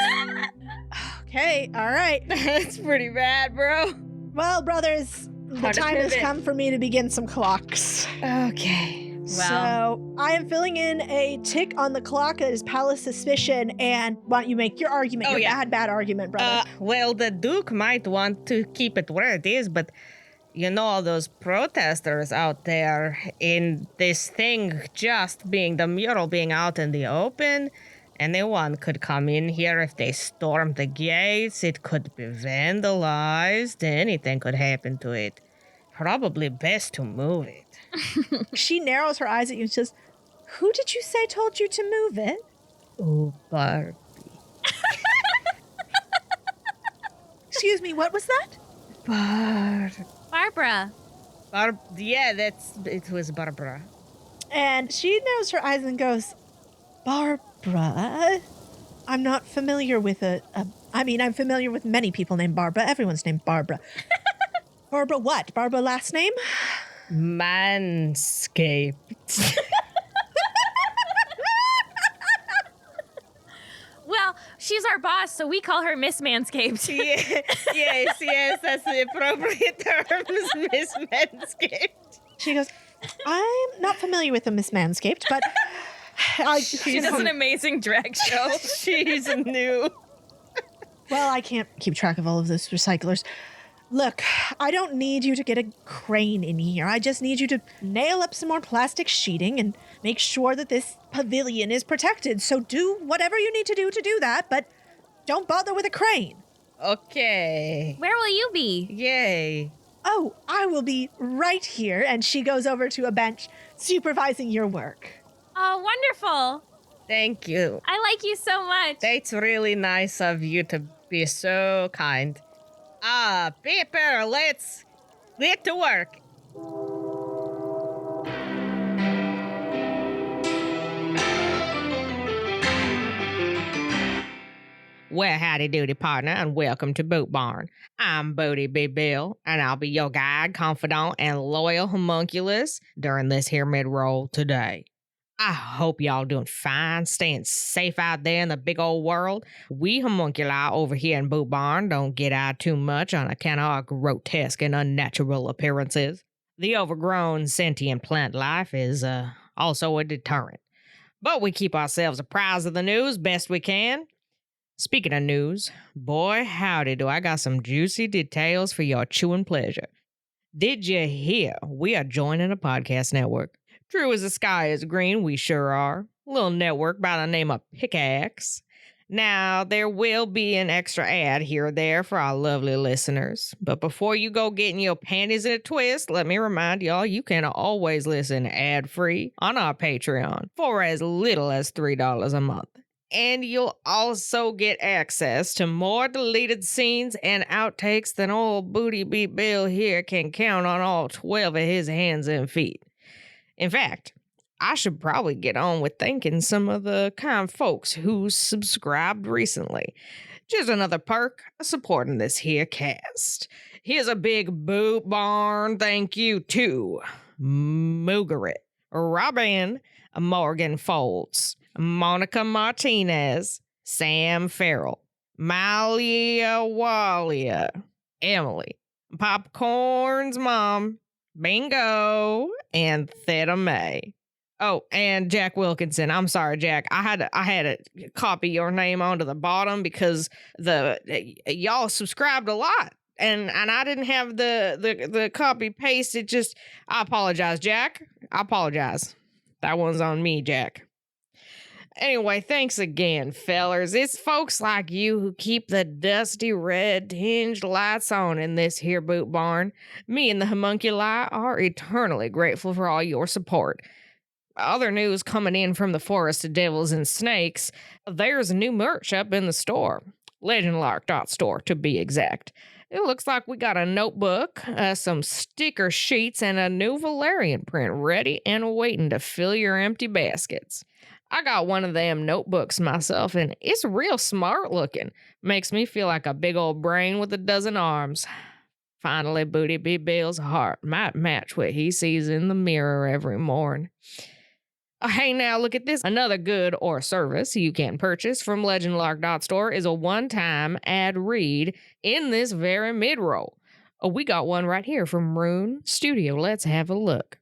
Okay, all right. That's pretty bad, bro. Well, brothers, the Hard to time has pivot. come for me to begin some clocks. Okay. So I am filling in a tick on the clock that is palace suspicion, and why don't you make your argument? Oh, Your yeah. bad argument, brother. Well, the Duke might want to keep it where it is, but you know, all those protesters out there in this thing just being the mural being out in the open, anyone could come in here if they storm the gates. It could be vandalized. Anything could happen to it. Probably best to move it. She narrows her eyes at you and says, "Who did you say told you to move it?" Oh, Barb. Excuse me, what was that? Barbara. Yeah, it was Barbara. And she narrows her eyes and goes, "Barbara? I'm not familiar with I'm familiar with many people named Barbara. Everyone's named Barbara." Barbara what? Barbara last name? Manscaped. Well, she's our boss, so we call her Miss Manscaped. Yes, that's the appropriate term, Miss Manscaped. She goes, "I'm not familiar with a Miss Manscaped, but She does an amazing drag show. She's new. well, I can't keep track of all of those recyclers. Look, I don't need you to get a crane in here. I just need you to nail up some more plastic sheeting and make sure that this pavilion is protected. So do whatever you need to do that, but don't bother with a crane." Okay. Where will you be? Yay. "Oh, I will be right here." And she goes over to a bench supervising your work. Oh, wonderful. Thank you. I like you so much. That's really nice of you to be so kind. Pepper, let's get to work. Well, howdy doody, partner, and welcome to Boot Barn. I'm Bodie B. Bill, and I'll be your guide, confidant, and loyal homunculus during this here mid-roll today. I hope y'all doing fine, staying safe out there in the big old world. We homunculi over here in Boot Barn don't get out too much on account of our grotesque and unnatural appearances. The overgrown sentient plant life is also a deterrent. But we keep ourselves apprised of the news best we can. Speaking of news, boy howdy do I got some juicy details for your chewing pleasure. Did you hear we are joining a podcast network? True as the sky is green, we sure are. A little network by the name of Pickaxe. Now, there will be an extra ad here or there for our lovely listeners. But before you go getting your panties in a twist, let me remind y'all you can always listen ad-free on our Patreon for as little as $3 a month. And you'll also get access to more deleted scenes and outtakes than old Booty Beat Bill here can count on all 12 of his hands and feet. In fact, I should probably get on with thanking some of the kind folks who subscribed recently. Just another perk of supporting this here cast. Here's a big Boot Barn thank you to Mugaret, Robin, Morgan Foltz, Monica Martinez, Sam Farrell, Malia Walia, Emily, Popcorn's mom, Bingo, and Theta May. Oh, and Jack Wilkinson. I'm sorry, Jack. I had to copy your name onto the bottom because y'all subscribed a lot, and I didn't have the copy paste. I apologize, Jack. I apologize. That one's on me, Jack. Anyway, thanks again, fellers. It's folks like you who keep the dusty red tinged lights on in this here boot barn. Me and the homunculi are eternally grateful for all your support. Other news coming in from the Forest of Devils and Snakes, there's new merch up in the store. LegendLark.store to be exact. It looks like we got a notebook, some sticker sheets, and a new Valerian print ready and waiting to fill your empty baskets. I got one of them notebooks myself, and it's real smart looking. Makes me feel like a big old brain with a dozen arms. Finally, Booty B. Bill's heart might match what he sees in the mirror every morn. Hey, now look at this. Another good or service you can purchase from LegendLark.store is a one-time ad read in this very mid-roll. We got one right here from Rune Studio. Let's have a look.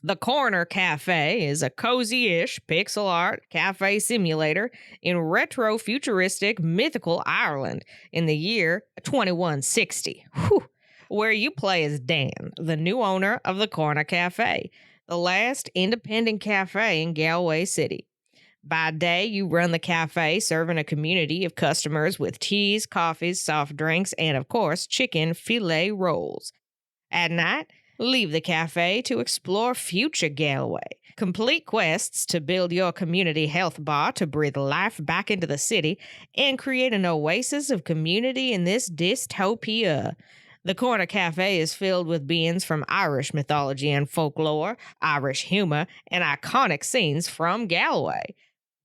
The Corner Cafe is a cozy-ish pixel art cafe simulator in retro-futuristic mythical Ireland in the year 2160, where you play as Dan, the new owner of the Corner Cafe, the last independent cafe in Galway City. By day, you run the cafe serving a community of customers with teas, coffees, soft drinks, and, of course, chicken filet rolls. At night, leave the cafe to explore future Galway. Complete quests to build your community health bar to breathe life back into the city and create an oasis of community in this dystopia. The Corner Cafe is filled with beings from Irish mythology and folklore, Irish humor, and iconic scenes from Galway.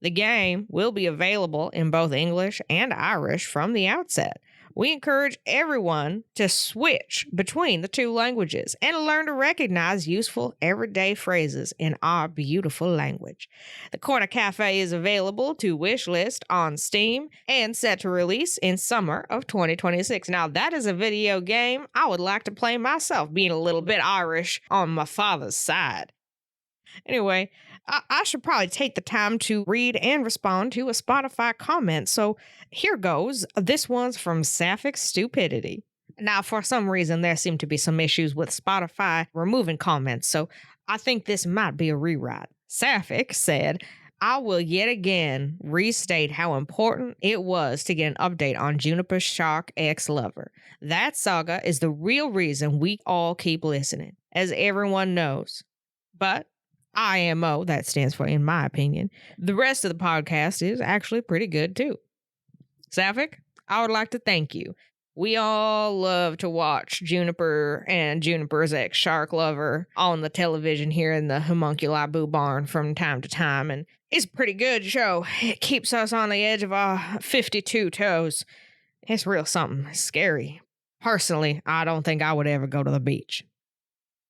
The game will be available in both English and Irish from the outset. We encourage everyone to switch between the two languages and learn to recognize useful everyday phrases in our beautiful language. The Corner Cafe is available to wishlist on Steam and set to release in summer of 2026. Now, that is a video game I would like to play myself, being a little bit Irish on my father's side. Anyway, I should probably take the time to read and respond to a Spotify comment, so here goes. This one's from Sapphic Stupidity. Now, for some reason, there seem to be some issues with Spotify removing comments, so I think this might be a rewrite. Sapphic said, I will yet again restate how important it was to get an update on Juniper's Shark ex-lover. That saga is the real reason we all keep listening, as everyone knows. But IMO, that stands for in my opinion. The rest of the podcast is actually pretty good too. Sapphic, I would like to thank you. We all love to watch Juniper and Juniper's ex-shark lover on the television here in the Homunculi Boo Barn from time to time, and it's a pretty good show. It keeps us on the edge of our 52 toes. It's real something scary. Personally, I don't think I would ever go to the beach.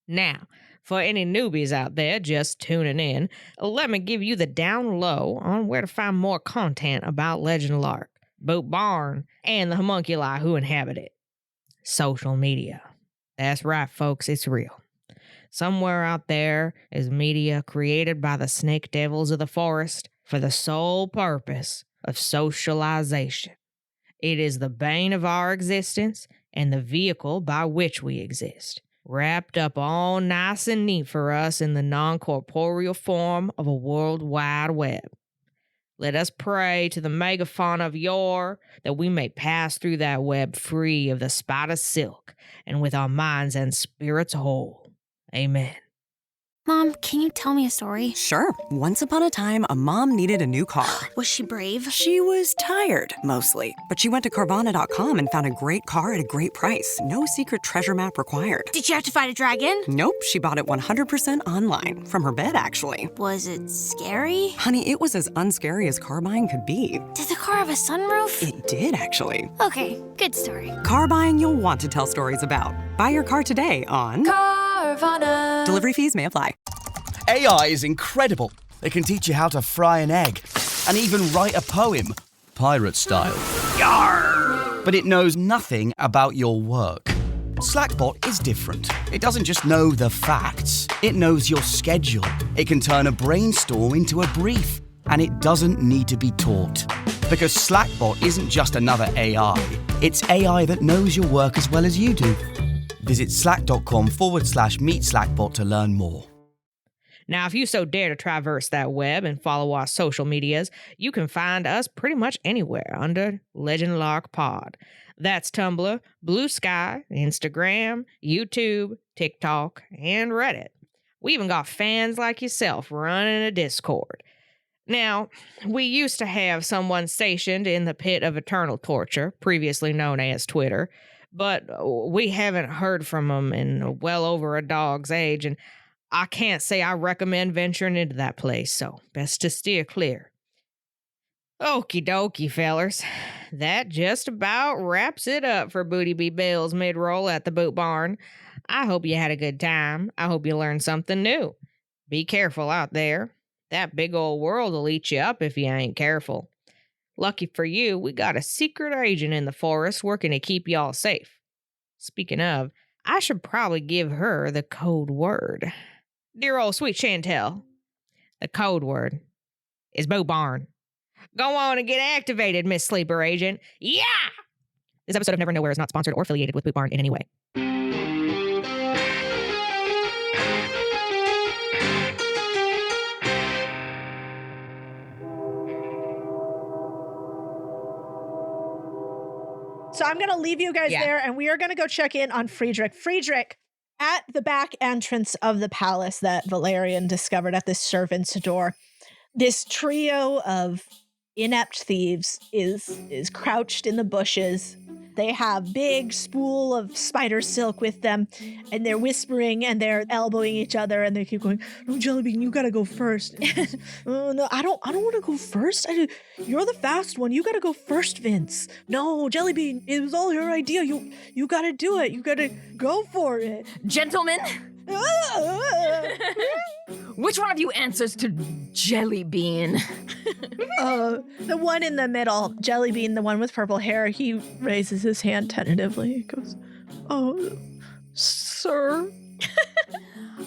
Now, for any newbies out there just tuning in, let me give you the down low on where to find more content about Legend Lark, Boot Barn, and the homunculi who inhabit it. Social media. That's right, folks, it's real. Somewhere out there is media created by the snake devils of the forest for the sole purpose of socialization. It is the bane of our existence and the vehicle by which we exist, wrapped up all nice and neat for us in the non-corporeal form of a world wide web. Let us pray to the megafauna of yore that we may pass through that web free of the spider's silk and with our minds and spirits whole. Amen. Mom, can you tell me a story? Sure. Once upon a time, a mom needed a new car. Was she brave? She was tired, mostly. But she went to Carvana.com and found a great car at a great price. No secret treasure map required. Did you have to fight a dragon? Nope, she bought it 100% online. From her bed, actually. Was it scary? Honey, it was as unscary as car buying could be. Did the car have a sunroof? It did, actually. Okay, good story. Car buying you'll want to tell stories about. Buy your car today on Carvana. Delivery fees may apply. AI is incredible. It can teach you how to fry an egg and even write a poem, pirate style. But it knows nothing about your work. Slackbot is different. It doesn't just know the facts, it knows your schedule. It can turn a brainstorm into a brief, and it doesn't need to be taught. Because Slackbot isn't just another AI, it's AI that knows your work as well as you do. Visit slack.com/meet Slackbot to learn more. Now, if you so dare to traverse that web and follow our social medias, you can find us pretty much anywhere under Legend Lark Pod. That's Tumblr, Blue Sky, Instagram, YouTube, TikTok, and Reddit. We even got fans like yourself running a Discord. Now, we used to have someone stationed in the pit of eternal torture, previously known as Twitter, but we haven't heard from them in well over a dog's age, and I can't say I recommend venturing into that place, so best to steer clear. Okie dokie, fellers. That just about wraps it up for Booty B. Bill's mid-roll at the Boot Barn. I hope you had a good time. I hope you learned something new. Be careful out there. That big old world will eat you up if you ain't careful. Lucky for you, we got a secret agent in the forest working to keep y'all safe. Speaking of, I should probably give her the code word. Dear old sweet Chantel, the code word is Boot Barn. Go on and get activated, Miss Sleeper Agent. Yeah! This episode of Never Nowhere is not sponsored or affiliated with Boot Barn in any way. So I'm going to leave you guys there, and we are going to go check in on Friedrich. Friedrich, at the back entrance of the palace that Valerian discovered at the servant's door, this trio of inept thieves is crouched in the bushes. They have big spool of spider silk with them, and they're whispering and they're elbowing each other, and they keep going, "No, Jellybean, you gotta go first." "Oh, no, I don't want to go first. You're the fast one. You gotta go first, Vince." "No, Jellybean, it was all your idea. You gotta do it. You gotta go for it." Gentlemen, which one of you answers to Jellybean? The one in the middle, Jellybean, the one with purple hair, he raises his hand tentatively. He goes, "Oh, sir."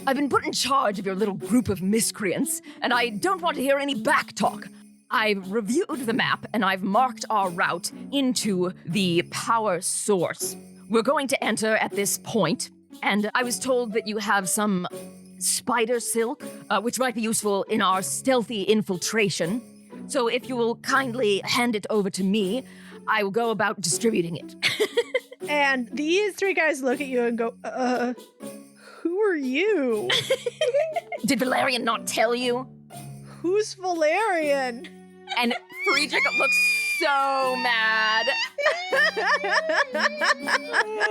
I've been put in charge of your little group of miscreants, and I don't want to hear any backtalk. I've reviewed the map, and I've marked our route into the power source. We're going to enter at this point, and I was told that you have some spider silk, which might be useful in our stealthy infiltration. So if you will kindly hand it over to me, I will go about distributing it. And these three guys look at you and go, who are you? Did Valerian not tell you? Who's Valerian? And Friedrich looks so mad.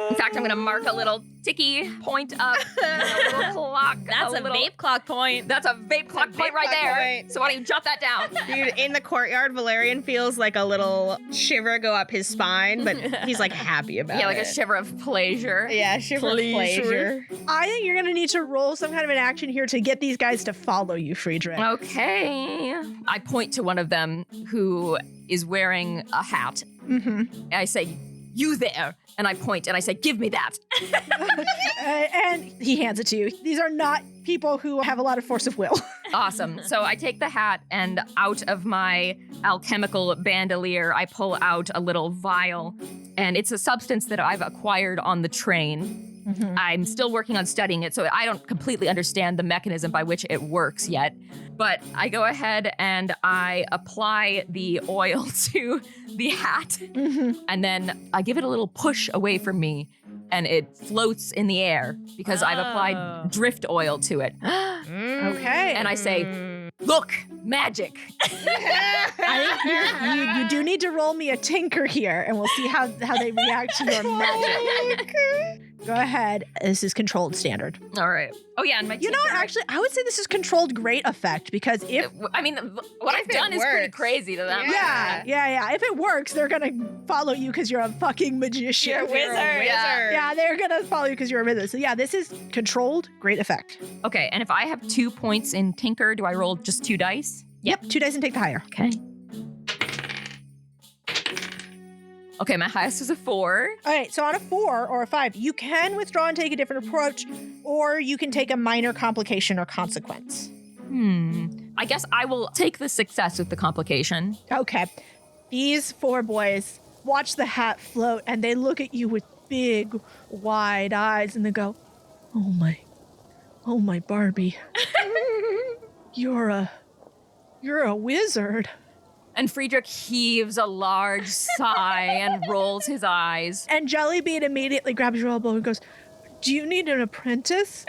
In fact, I'm going to mark a little ticky point up. A little clock. That's a vape clock point. That's a vape clock point right there. So why don't you jot that down? Dude, in the courtyard, Valerian feels like a little shiver go up his spine, but he's like happy about it. Yeah, like a shiver of pleasure. Yeah, shiver of pleasure. I think you're going to need to roll some kind of an action here to get these guys to follow you, Friedrich. Okay. I point to one of them who is wearing a hat. Mm-hmm. I say, "You there," and I point and I say, "Give me that." And he hands it to you. These are not people who have a lot of force of will. Awesome. So I take the hat, and out of my alchemical bandolier, I pull out a little vial, and it's a substance that I've acquired on the train. Mm-hmm. I'm still working on studying it, so I don't completely understand the mechanism by which it works yet. But I go ahead and I apply the oil to the hat, and then I give it a little push away from me, and it floats in the air because I've applied drift oil to it. Okay. And I say, "Look, magic." I think you do need to roll me a tinker here, and we'll see how they react to your magic. Go ahead. This is controlled standard. All right. Oh, yeah, and my You know, actually, I would say this is controlled great effect, because if... I mean, what I've done is pretty crazy to them. Yeah. If it works, they're going to follow you because you're a fucking magician. You're a wizard. Yeah, they're going to follow you because you're a wizard. So yeah, this is controlled, great effect. Okay, and if I have 2 points in Tinker, do I roll just 2 dice? Yep, 2 dice and take the higher. Okay. Okay, my highest is a 4. All right, so on a 4 or a 5, you can withdraw and take a different approach, or you can take a minor complication or consequence. I guess I will take the success with the complication. Okay. These 4 boys watch the hat float, and they look at you with big, wide eyes, and they go, oh my Barbie. You're a wizard. And Friedrich heaves a large sigh and rolls his eyes. And Jellybean immediately grabs your elbow and goes, do you need an apprentice?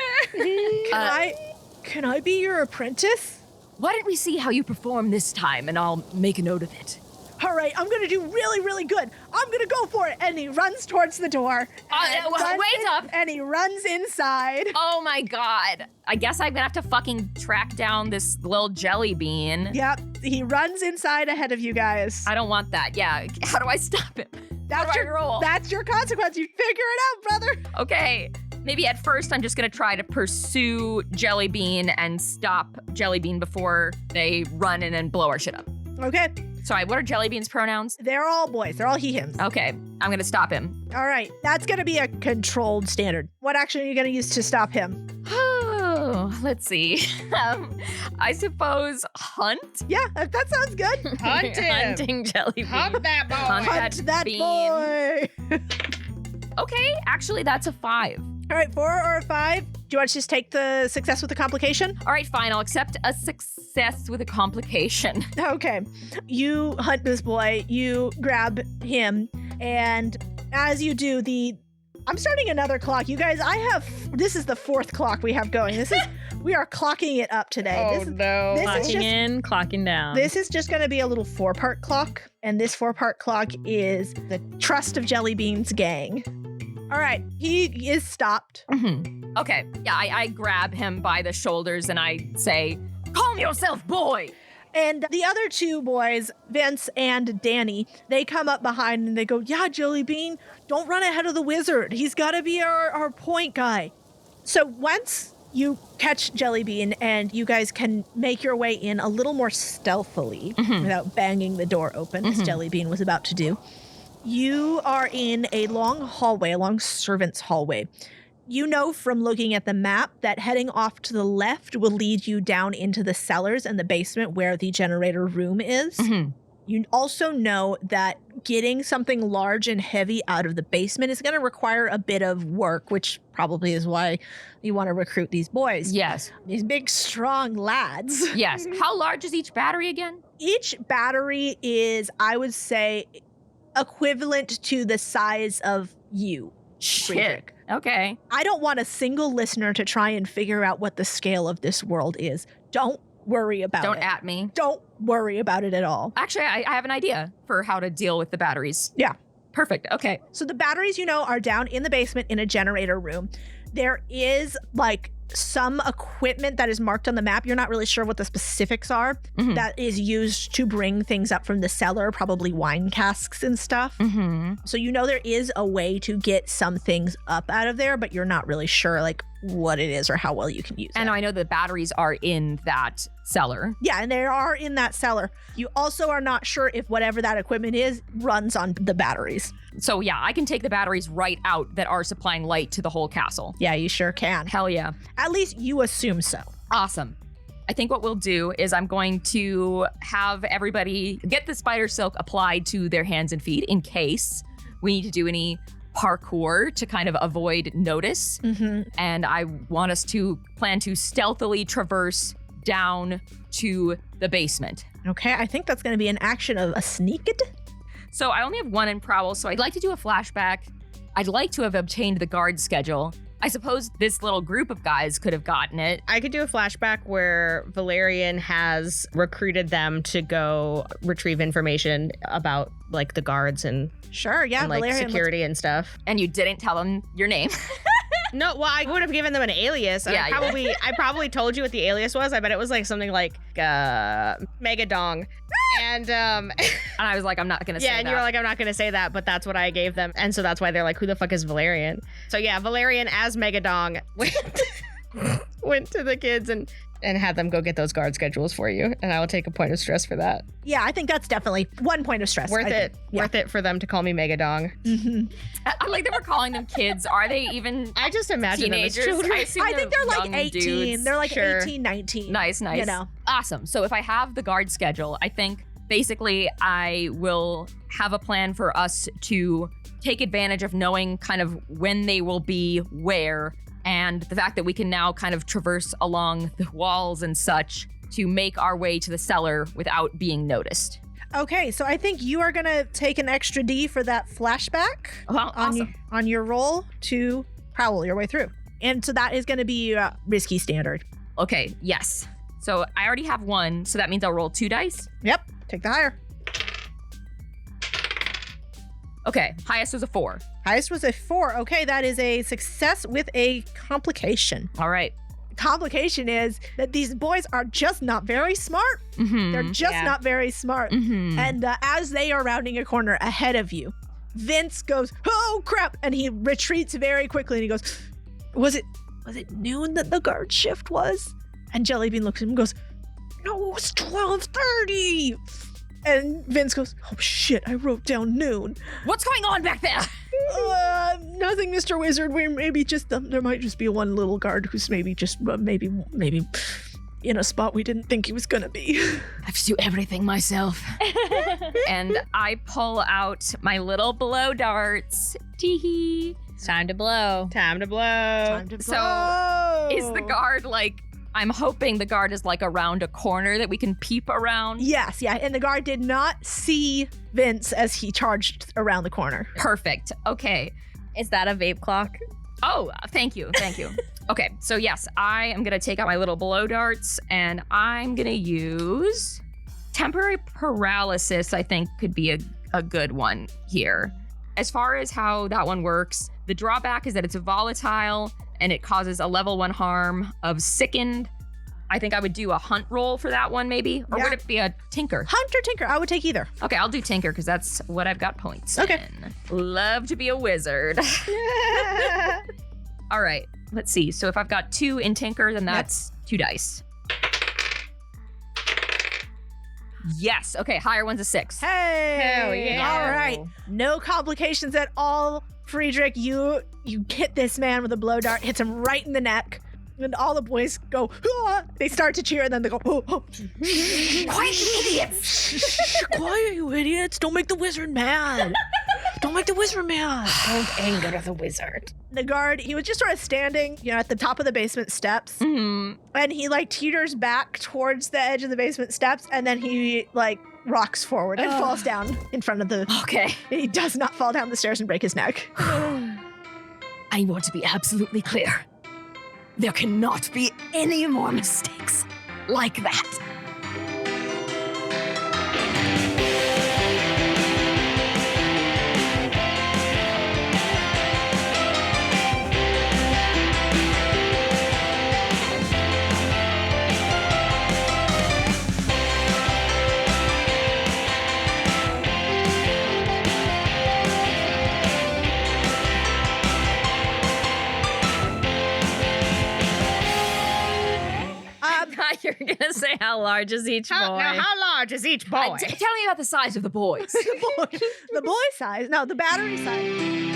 Can I be your apprentice? Why don't we see how you perform this time, and I'll make a note of it. All right, I'm going to do really, really good. I'm going to go for it. And he runs towards the door. Wait up. And he runs inside. Oh my god. I guess I'm gonna have to fucking track down this little jelly bean. Yep, he runs inside ahead of you guys. I don't want that. Yeah, how do I stop him? That's how do I roll? That's your consequence. You figure it out, brother. Okay. Maybe at first I'm just gonna try to pursue Jellybean and stop Jellybean before they run in and blow our shit up. Okay, Sorry, what are Jellybean's pronouns? they're all boys. They're all he, hims. Okay, I'm gonna stop him. All right, that's going to be a controlled standard. What action are you going to use to stop him? Oh, let's see. I suppose hunt? Yeah, that sounds good. Hunt him. Hunting Jellybean. Hunt that boy. Hunt that bean. boy. Okay, actually that's a 5. All right, 4 or a 5. Do you want to just take the success with the complication? All right, fine, I'll accept a success with a complication. Okay. You hunt this boy, you grab him, and as you do, I'm starting another clock. You guys, this is the 4th clock we have going. We are clocking it up today. Oh, no. this is Clocking just- in, clocking down. This is just going to be a little 4-part clock, and this 4-part clock is the trust of Jellybean's gang. All right, he is stopped. Mm-hmm. Okay, yeah, I grab him by the shoulders and I say, calm yourself, boy! And the other 2 boys, Vince and Danny, they come up behind and they go, yeah, Jellybean, don't run ahead of the wizard. He's got to be our point guy. So once you catch Jellybean and you guys can make your way in a little more stealthily without banging the door open, as Jellybean was about to do, you are in a long hallway, a long servant's hallway. You know from looking at the map that heading off to the left will lead you down into the cellars and the basement where the generator room is. You also know that getting something large and heavy out of the basement is going to require a bit of work, which probably is why you want to recruit these boys. Yes. These big, strong lads. Yes. How large is each battery again? Each battery is, I would say, equivalent to the size of you. Friedrich. Okay. I don't want a single listener to try and figure out what the scale of this world is. Don't worry about it. Don't at me. Don't worry about it at all. Actually, I have an idea for how to deal with the batteries. Yeah. Perfect. Okay. So the batteries, are down in the basement in a generator room. There is some equipment that is marked on the map. You're not really sure what the specifics are. That is used to bring things up from the cellar, probably wine casks and stuff. So there is a way to get some things up out of there, but you're not really sure what it is or how well you can use And it. I know the batteries are in that cellar. Yeah, and they are in that cellar. You also are not sure if whatever that equipment is runs on the batteries. So yeah, I can take the batteries right out that are supplying light to the whole castle. Yeah, you sure can. Hell yeah. At least you assume so. Awesome. I think what we'll do is I'm going to have everybody get the spider silk applied to their hands and feet in case we need to do any parkour to kind of avoid notice. And I want us to plan to stealthily traverse down to the basement. Okay, I think that's going to be an action of a sneaked. So I only have 1 in prowl, so I'd like to do a flashback. I'd like to have obtained the guard schedule. I suppose this little group of guys could have gotten it. I could do a flashback where Valerian has recruited them to go retrieve information about the guards and, Sure, yeah, and Valerian. security and stuff. And you didn't tell them your name. No, well, I would have given them an alias. And Yeah, I probably told you what the alias was. I bet it was something like Megadong. And And I was like, I'm not going to say yeah, that. and you were like, I'm not going to say that, but that's what I gave them. And so that's why they're like, who the fuck is Valerian? So yeah, Valerian as Megadong went to the kids and and have them go get those guard schedules for you. And I will take a point of stress for that. Yeah, I think that's definitely 1 point of stress. Worth I it. think. Yeah. Worth it for them to call me Megadong. I like that we're calling them kids. Are they even I just imagine them as teenagers? children. I think they're like young 18. dudes. They're like Sure. 18, 19. Nice. You know. Awesome. So if I have the guard schedule, I think basically I will have a plan for us to take advantage of knowing kind of when they will be where, and the fact that we can now kind of traverse along the walls and such to make our way to the cellar without being noticed. Okay, so I think you are going to take an extra D for that flashback Well, awesome. on your roll to prowl your way through. And so that is going to be risky standard. Okay, yes. So I already have 1, so that means I'll roll 2 dice. Yep, take the higher. Okay, highest was a 4. Highest was a 4. Okay, that is a success with a complication. All right. Complication is that these boys are just not very smart. Mm-hmm. They're just not very smart. Mm-hmm. And as they are rounding a corner ahead of you, Vince goes, "Oh crap!" and he retreats very quickly. And he goes, "Was it noon that the guard shift was?" And Jellybean looks at him and goes, "No, it was 12:30." And Vince goes, "Oh shit! I wrote down noon." What's going on back there? Nothing, Mr. Wizard. We maybe just there might just be one little guard who's maybe just maybe in a spot we didn't think he was gonna be. I have to do everything myself. And I pull out my little blow darts. Tee-hee. It's time to blow. Time to blow. Time to So, blow. Is the guard like, I'm hoping the guard is like around a corner that we can peep around? Yes, yeah. And the guard did not see Vince as he charged around the corner. Perfect. Okay. Is that a vape clock? Oh, thank you. Okay, so yes, I am going to take out my little blow darts and I'm going to use temporary paralysis. I think could be a good one here. As far as how that one works, the drawback is that it's volatile and it causes a level 1 harm of sickened. I think I would do a hunt roll for that one maybe, or Yeah. would it be a tinker? Hunt or Tinker? I would take either. Okay, I'll do tinker because that's what I've got points Okay. in. Love to be a wizard. All right, let's see. So if I've got 2 in tinker, then that's 2 dice. Yes. Okay, higher one's a 6. Hey! Hell yeah. All right. No complications at all, Friedrich. You hit this man with a blow dart, hits him right in the neck. And all the boys go, "Ah!" They start to cheer, and then they go, "Oh, oh." Quiet, you idiots! Quiet, you idiots. Don't make the wizard mad. Don't make the wizard mad. Don't anger the wizard. The guard, he was just sort of standing, at the top of the basement steps. Mm-hmm. And he teeters back towards the edge of the basement steps, and then he rocks forward and falls down in front of the. Okay. He does not fall down the stairs and break his neck. I want to be absolutely clear. There cannot be any more mistakes like that. You're gonna say how large is each boy? Now, how large is each boy? Tell me about the size of the boys. The boy size. No, the battery size.